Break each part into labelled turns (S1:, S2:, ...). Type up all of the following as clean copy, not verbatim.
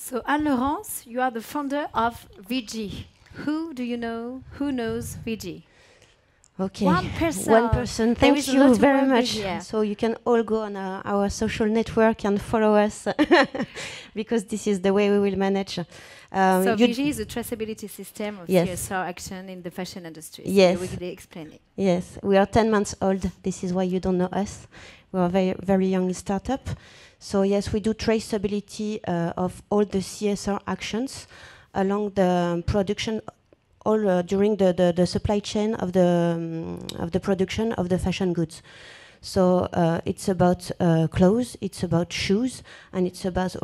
S1: So, Anne-Laurence, you are the founder of VG. Who do you know? Who knows VG?
S2: Okay,
S1: 1%.
S2: 1%. Thank you very much. So you can all go on our social network and follow us because this is the way we will manage.
S1: So VG is a traceability system of CSR action in the fashion industry. So
S2: yes.
S1: you will explain it.
S2: Yes, we are 10 months old. This is why you don't know us. We are a very, very young startup. So yes, we do traceability of all the CSR actions along the production, all during the supply chain of the production of the fashion goods. So it's about clothes, it's about shoes, and it's about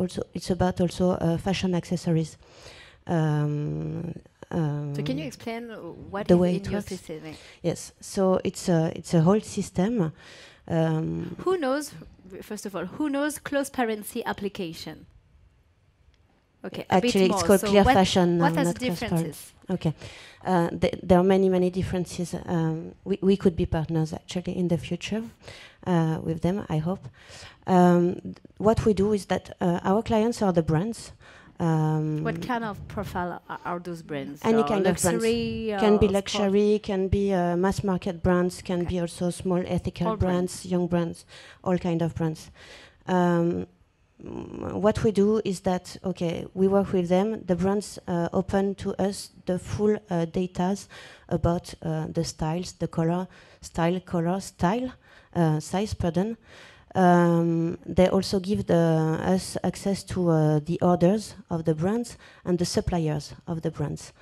S2: also fashion accessories.
S1: So can you explain what is in your system?
S2: Yes. So it's a whole system.
S1: Who knows? First of all, who knows close-parency application? Okay,
S2: actually, it's called Clear Fashion.
S1: What are the differences?
S2: Okay, there are many differences. We could be partners actually in the future with them, I hope. What we do is that our clients are the brands.
S1: What kind of profile are those brands?
S2: Any kind of brands. Can be luxury, can be mass market brands, can be also small ethical
S1: all
S2: brands, young brands, all kind of brands. What we do is that, okay, we work with them. The brands open to us the full data about the styles, the size, pardon. They also give us access to the orders of the brands and the suppliers of the brands.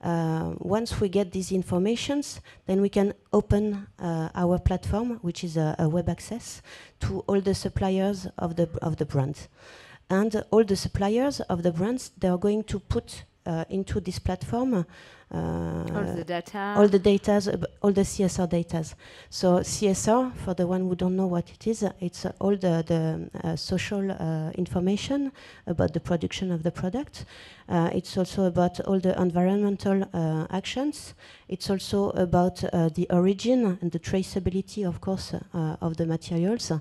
S2: Once we get these informations, then we can open our platform, which is a web access, to all the suppliers of the brands. And all the suppliers of the brands, they are going to put into this platform
S1: all the data,
S2: all the CSR data. So CSR, for the one who don't know what it is, it's all the social information about the production of the product. It's also about all the environmental actions. It's also about the origin and the traceability, of course, of the materials.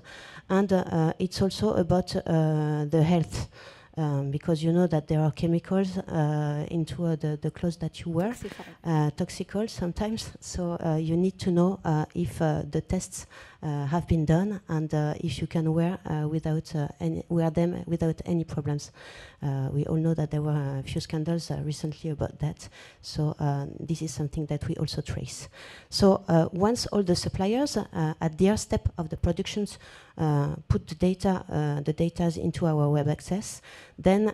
S2: And it's also about the health. Because you know that there are chemicals into the clothes that you wear, toxical sometimes. So you need to know if the tests have been done and if you can wear them without any problems. We all know that there were a few scandals recently about that. So this is something that we also trace. So once all the suppliers at their step of the productions put the data into our web access, then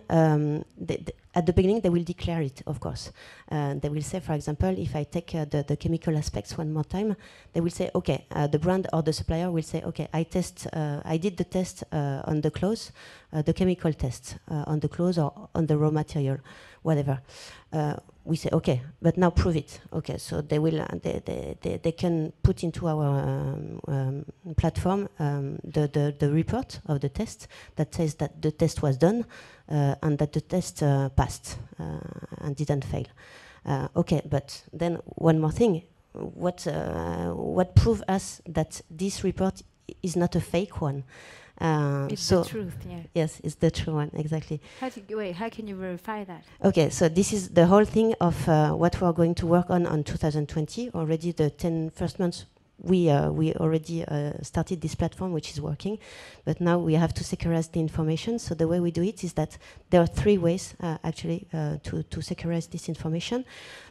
S2: at the beginning they will declare it, of course. They will say, for example, if I take the chemical aspects one more time, they will say, okay, the brand or the supplier will say, okay, I did the test on the clothes, the chemical test on the clothes or on the raw material, whatever. We say, okay, but now prove it. Okay, so they can put into our platform the report of the test that says that the test was done and that the test passed and didn't fail. Okay, but then one more thing. What proves us that this report is not a fake one?
S1: It's the truth, yeah.
S2: Yes, it's the true one, exactly.
S1: How can you verify that?
S2: Okay, so this is the whole thing of what we are going to work on 2020. Already the 10 first months, we already started this platform, which is working, but now we have to securize the information. So the way we do it is that there are 3 ways, actually, to securize this information.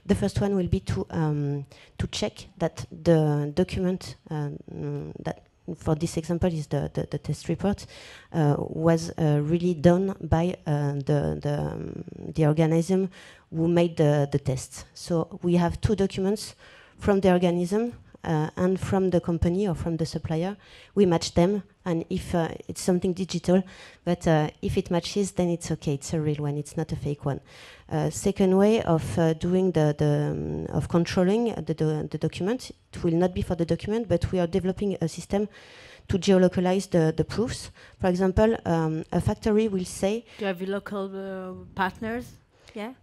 S2: The first one will be to check that the document that for this example is the test report was really done by the organism who made the test. So we have 2 documents from the organism and from the company or from the supplier. We match them, and if it's something digital, but if it matches, then it's okay. It's a real one. It's not a fake one. Second way of doing of controlling the document, it will not be for the document, but we are developing a system to geolocalize the proofs. For example, a factory will say...
S1: Do you have local partners? Yeah?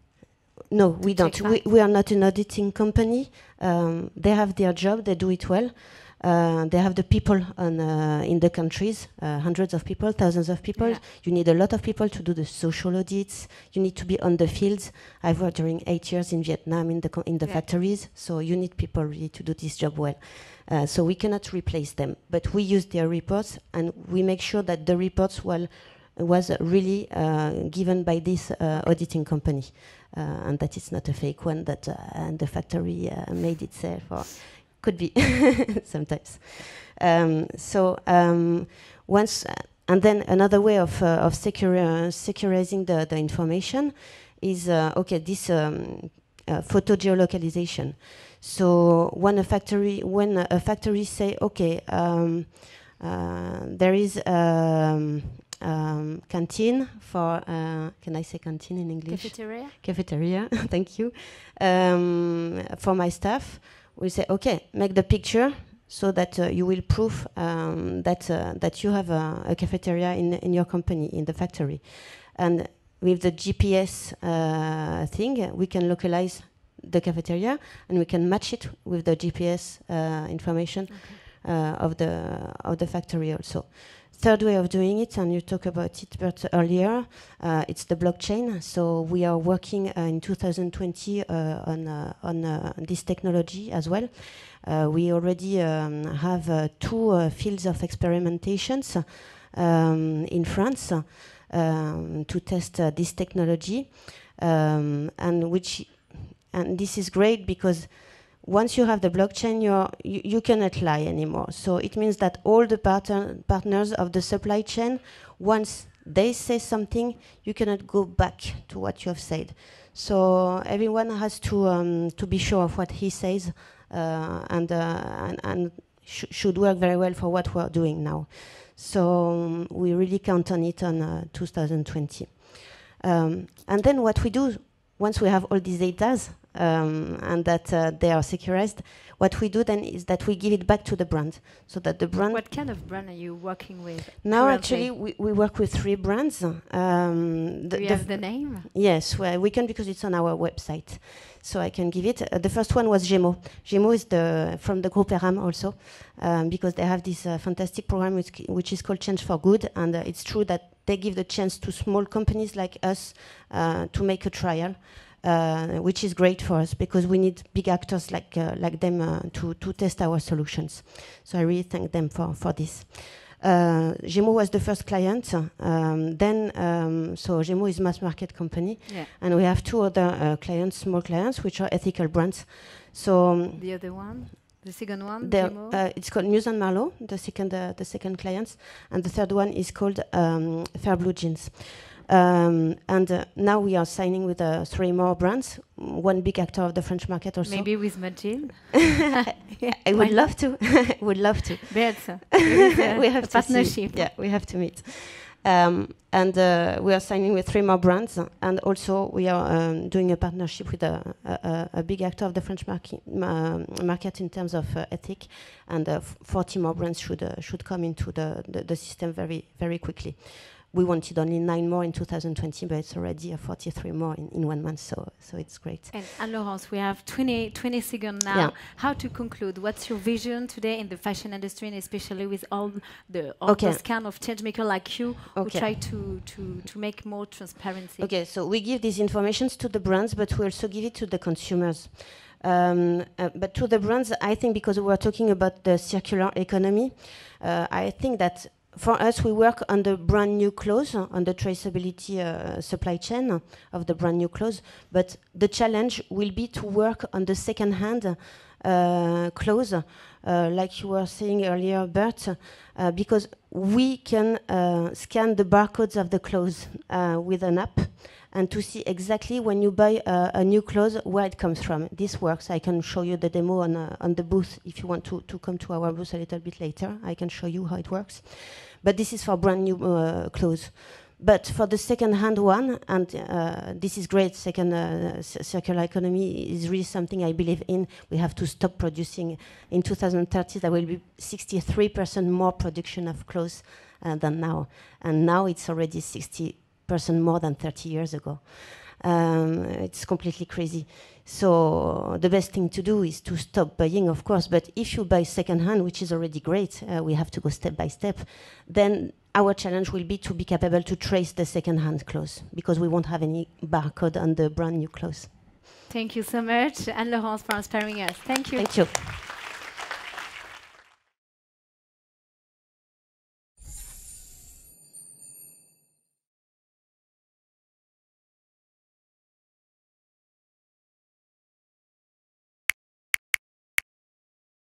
S2: No, we don't. We are not an auditing company. They have their job. They do it well. They have the people in the countries, hundreds of people, thousands of people.
S1: Yeah.
S2: You need a lot of people to do the social audits. You need to be on the fields. I've worked during 8 years in Vietnam in the factories, so you need people really to do this job well. So we cannot replace them, but we use their reports and we make sure that the reports was really given by this auditing company, and that it's not a fake one that the factory made itself, or could be sometimes. Once, and then another way of securizing the information is this photo geolocalization. So when a factory say, okay, there is canteen for, can I say canteen in English?
S1: Cafeteria?
S2: Cafeteria, thank you. For my staff, we say, okay, make the picture so that you will prove that you have a cafeteria in your company, in the factory. And with the GPS thing, we can localize the cafeteria and we can match it with the GPS information of the factory also. Third way of doing it, and you talked about it Bert earlier, it's the blockchain. So we are working in 2020 on this technology as well. We already have 2 fields of experimentations in France to test this technology, and this is great because once you have the blockchain, you cannot lie anymore. So it means that all the partners of the supply chain, once they say something, you cannot go back to what you have said. So everyone has to be sure of what he says and should work very well for what we're doing now. So we really count on it on 2020. And then what we do, once we have all these data, and that they are securized, what we do then is that we give it back to the brand, so that the brand...
S1: What kind of brand are you working with?
S2: Now,
S1: currently?
S2: actually, we work with 3 brands.
S1: Do you have the name?
S2: Yes, well, we can because it's on our website. So I can give it. The first one was Gémeaux. Gémeaux is from the Groupe Eram also, because they have this fantastic program which is called Change for Good, and it's true that they give the chance to small companies like us to make a trial. Which is great for us because we need big actors like them to test our solutions. So I really thank them for this. Gémeaux was the first client. So Gémeaux is mass market company, and we have 2 other clients, small clients, which are ethical brands. So
S1: the other one, the second one,
S2: it's called Muse and Marlowe, the second clients, and the third one is called Fair Blue Jeans. Now we are signing with 3 more brands, 1 big actor of the French market also.
S1: Maybe with Mathilde?
S2: I would love to. would love to.
S1: Bert,
S2: we have
S1: a partnership.
S2: Yeah, we have to meet. We are signing with 3 more brands, and also we are doing a partnership with a big actor of the French market in terms of ethic, and 40 more brands should come into the system very, very quickly. We wanted only 9 more in 2020, but it's already 43 more in 1 month, so it's great.
S1: And Laurence, we have 20 seconds now. Yeah. How to conclude? What's your vision today in the fashion industry, and especially with all those kind of change makers like you who try to make more transparency? Okay, so we give these informations to the brands, but we also give it to the consumers. But to the brands, I think because we were talking about the circular economy, I think that for us, we work on the brand new clothes, on the traceability supply chain of the brand new clothes. But the challenge will be to work on the second-hand clothes, like you were saying earlier, Bert, because we can scan the barcodes of the clothes with an app, and to see exactly when you buy a new clothes where it comes from. This works. I can show you the demo on the booth if you want to come to our booth a little bit later. I can show you how it works. But this is for brand new clothes. But for the second-hand one, and this is great, circular economy is really something I believe in. We have to stop producing. In 2030, there will be 63% more production of clothes than now. And now it's already 60% more than 30 years ago.
S2: It's completely crazy. So the best thing to do is to stop buying, of course, but if you buy secondhand, which is already great, we have to go step by step, then our challenge will be to be capable to trace the secondhand clothes, because we won't have any barcode on the brand new clothes.
S1: Thank you so much, Anne-Laurence, for inspiring us. Thank you.
S2: Thank you.